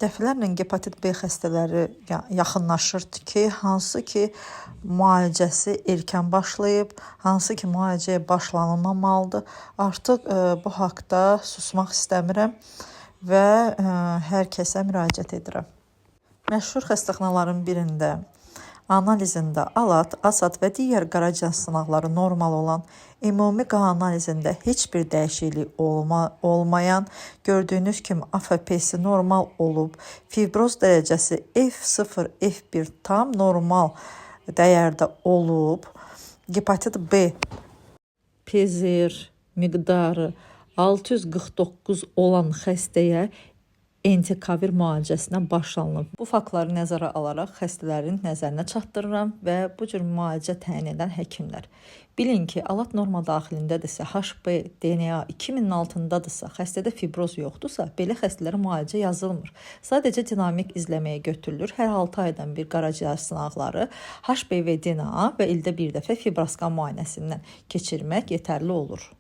Dəfələrlə hepatit B xəstələri yaxınlaşırdı ki, hansı ki müalicəsi erkən başlayıb, hansı ki müalicəyə başlanılmamalıdır. Artıq bu haqda susmaq istəmirəm və hər kəsə müraciət edirəm. Məşhur xəstəxanaların birində analizində ALAT, ASAT və digər qaraciyər sınaqları normal olan, ümumi qan analizində heç bir dəyişiklik olmayan, gördüyünüz kimi AFP-si normal olub, fibroz dərəcəsi F0, F1 tam normal dəyərdə olub, hepatit B PCR miqdarı 649 olan xəstəyə antikavir müalicəsinə başlanılıb. Bu faktları nəzərə alaraq xəstələrin nəzərinə çatdırıram və bu cür müalicə təyin edən həkimlər. Bilin ki, ALAT norma daxilindədirsə, HB, DNA 2000-in altındadırsa, xəstədə fibroz yoxdursa, belə xəstələrə müalicə yazılmır. Sadəcə dinamik izləməyə götürülür. Hər 6 aydan bir qaraciyər sınaqları, HB və DNA və ildə bir dəfə fibroskan müayinəsindən keçirmək yetərli olur.